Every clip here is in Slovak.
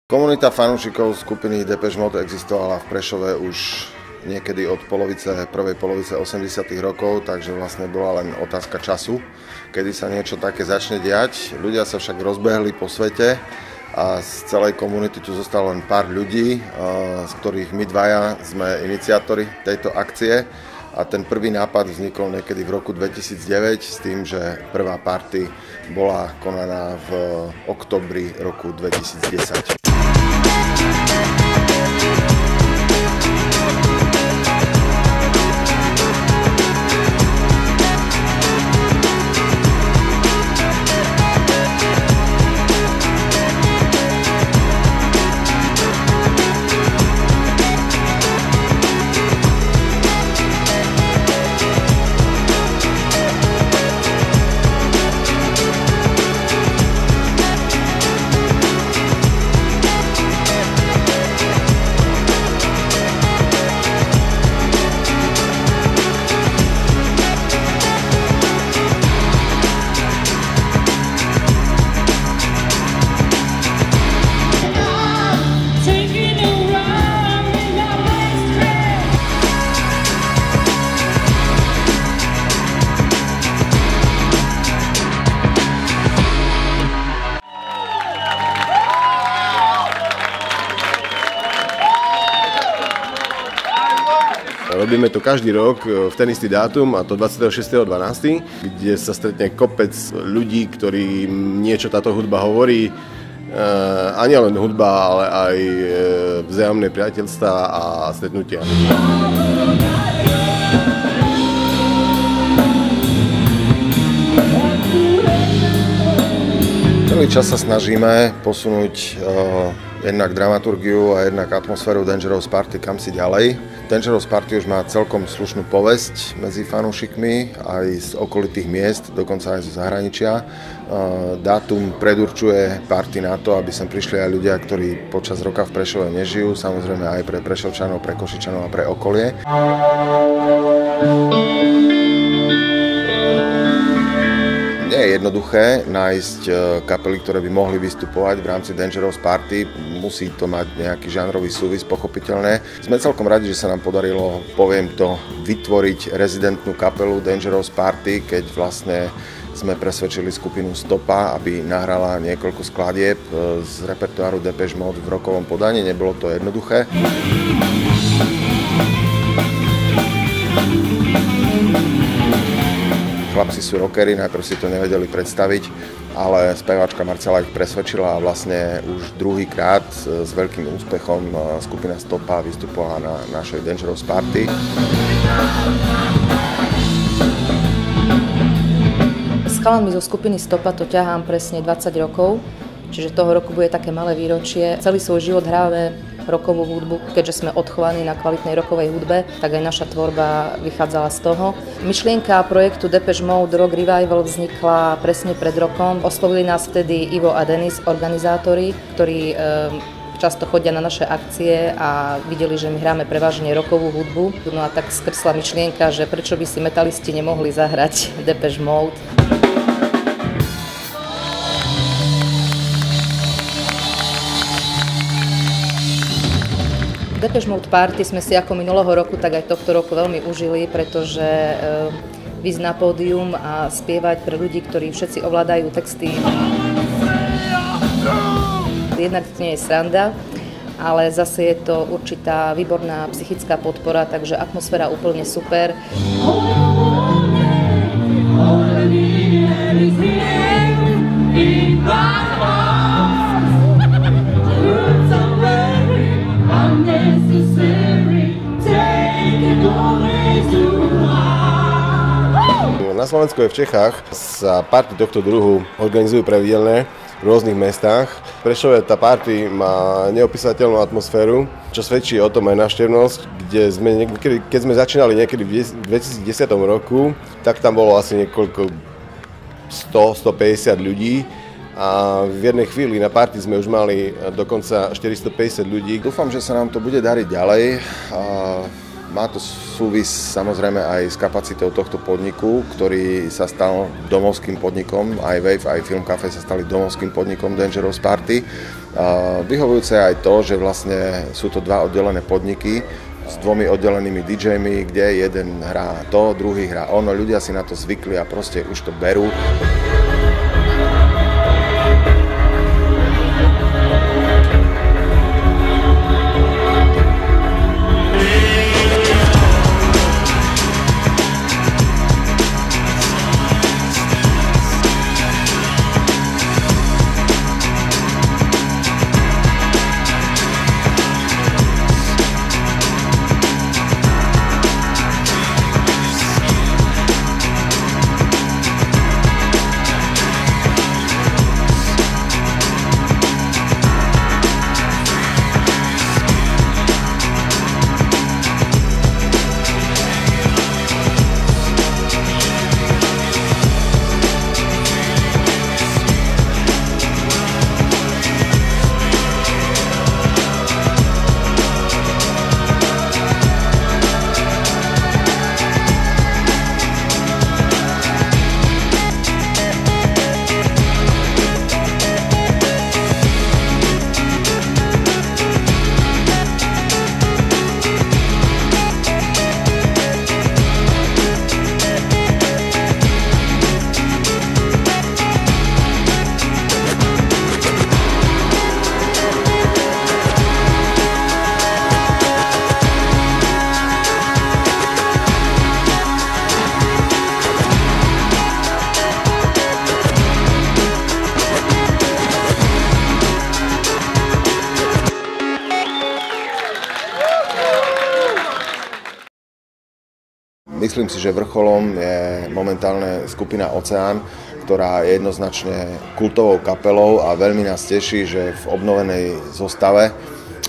Komunita fanúšikov skupiny Depeche Mode existovala v Prešove už niekedy od prvej polovice 80. rokov, takže vlastne bola len otázka času, kedy sa niečo také začne diať. Ľudia sa však rozbehli po svete a z celej komunity tu zostalo len pár ľudí, z ktorých my dvaja sme iniciátori tejto akcie. A ten prvý nápad vznikol niekedy v roku 2009 s tým, že prvá party bola konaná v októbri roku 2010. Robíme to každý rok v ten istý dátum, a to 26.12., kde sa stretne kopec ľudí, ktorým niečo táto hudba hovorí. A nie len hudba, ale aj vzájomné priateľstvá a stretnutia. Celý čas sa snažíme posunúť jednak dramaturgiu a jednak atmosféru Dangerous Party kam si ďalej. Dangerous Party už má celkom slušnú povesť medzi fanúšikmi aj z okolitých miest, dokonca aj zo zahraničia. Dátum predurčuje party na to, aby sem prišli aj ľudia, ktorí počas roka v Prešove nežijú, samozrejme aj pre Prešovčanov, pre Košičanov a pre okolie. Nie je jednoduché nájsť kapely, ktoré by mohli vystupovať v rámci Dangerous Party. Musí to mať nejaký žánrový súvis, pochopiteľné. Sme celkom radi, že sa nám podarilo, poviem to, vytvoriť rezidentnú kapelu Dangerous Party, keď vlastne sme presvedčili skupinu Stopa, aby nahrala niekoľko skladieb z repertoáru Depeche Mode v rockovom podaní. Nebolo to jednoduché. Chlapci sú rockery, najprv si to nevedeli predstaviť, ale speváčka Marcela ich presvedčila a vlastne už druhýkrát s veľkým úspechom skupina Stopa vystupovala na našej Dangerous Party. S chalami zo skupiny Stopa to ťahám presne 20 rokov, čiže toho roku bude také malé výročie. Celý svoj život hráme rockovú hudbu, keďže sme odchovaní na kvalitnej rockovej hudbe, tak aj naša tvorba vychádzala z toho. Myšlienka projektu Depeche Mode Rock Revival vznikla presne pred rokom. Oslovili nás vtedy Ivo a Denis, organizátori, ktorí často chodia na naše akcie a videli, že my hráme prevažne rockovú hudbu. No a tak skrsla myšlienka, že prečo by si metalisti nemohli zahrať Depeche Mode. Depeche Mode Party sme si ako minulého roku, tak aj tohto roku veľmi užili, pretože výjsť na pódium a spievať pre ľudí, ktorí všetci ovládajú texty. Jednak to nie je sranda, ale zase je to určitá výborná psychická podpora, takže atmosféra úplne super. Na Slovensku aj v Čechách sa party tohto druhu organizujú pravidelne v rôznych mestách. V Prešove tá party má neopísateľnú atmosféru, čo svedčí o tom aj návštevnosť, kde sme keď sme začínali niekedy v 2010 roku, tak tam bolo asi niekoľko 100-150 ľudí. A v jednej chvíli na party sme už mali dokonca 450 ľudí. Dúfam, že sa nám to bude dariť ďalej. Má to súvis samozrejme aj s kapacitou tohto podniku, ktorý sa stal domovským podnikom. Aj Wave, aj Film Café sa stali domovským podnikom Dangerous Party. Vyhovujúce aj to, že vlastne sú to dva oddelené podniky s dvomi oddelenými DJmi, kde jeden hrá to, druhý hrá ono. Ľudia si na to zvykli a proste už to berú. Myslím si, že vrcholom je momentálne skupina Oceán, ktorá je jednoznačne kultovou kapelou a veľmi nás teší, že v obnovenej zostave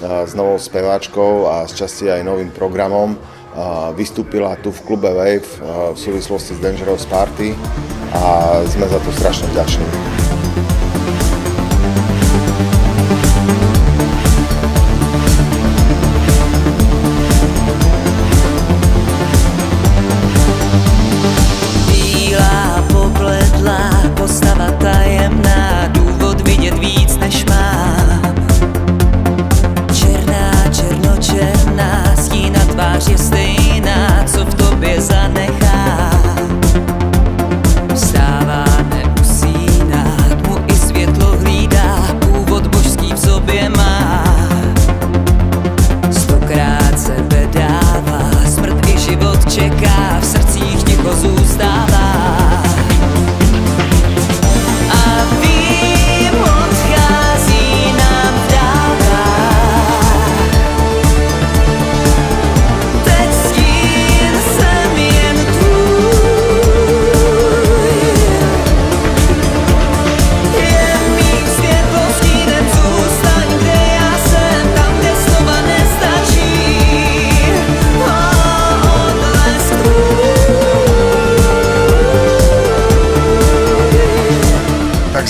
s novou speváčkou a z časti aj novým programom vystúpila tu v klube Wave v súvislosti s Dangerous Party a sme za to strašne vďační.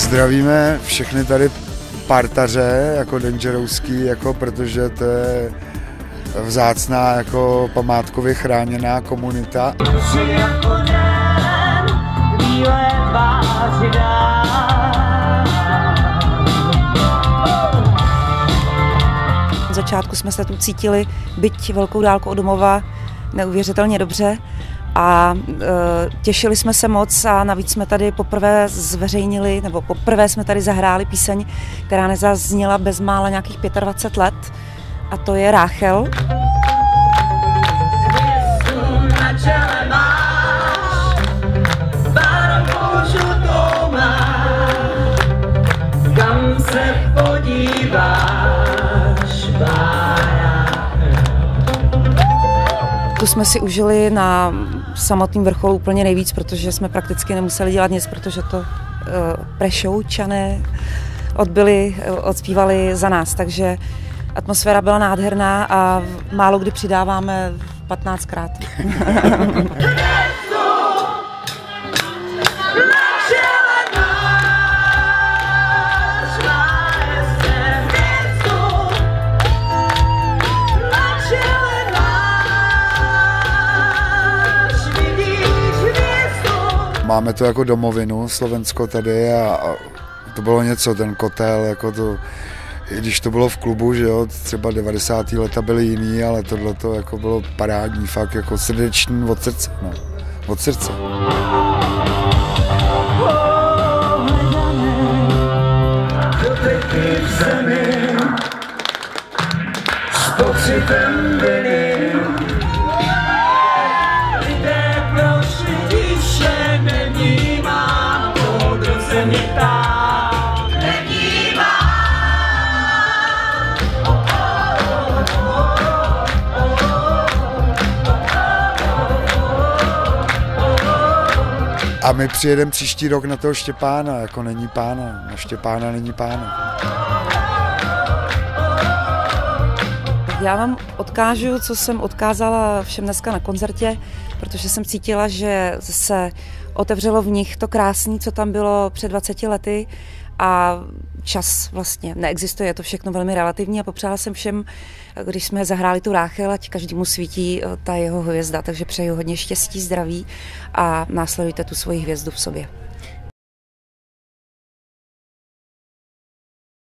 Zdravíme všechny tady partaře jako Dangerouský, jako protože to je vzácná jako památkově chráněná komunita. Od začátku jsme se tu cítili, byť velkou dálku od domova, neuvěřitelně dobře. A těšili jsme se moc a navíc jsme tady poprvé zveřejnili, nebo poprvé jsme tady zahráli píseň, která nezazněla bezmála nějakých 25 let, a to je Ráchel. Kam se podíváš, tu jsme si užili na samotným vrcholu úplně nejvíc, protože jsme prakticky nemuseli dělat nic, protože to Prešovčané odspívali za nás, takže atmosféra byla nádherná a málo kdy přidáváme 15krát. máme to jako domovinu, Slovensko tady a to bylo něco, ten kotel, jako to, i když to bylo v klubu, že jo, třeba 90. leta byly jiný, ale tohle to jako bylo parádní, fakt jako srdeční od srdce, no, od srdce. A my přijedeme příští rok na toho Štěpána, jako není pána, na Štěpána není pána. Já vám odkážu, co jsem odkázala všem dneska na koncertě, protože jsem cítila, že se otevřelo v nich to krásné, co tam bylo před 20 lety a čas vlastně neexistuje, je to všechno velmi relativní a popřála jsem všem, když jsme zahráli tu Ráchel, ať každému svítí ta jeho hvězda, takže přeju hodně štěstí, zdraví a následujte tu svoji hvězdu v sobě.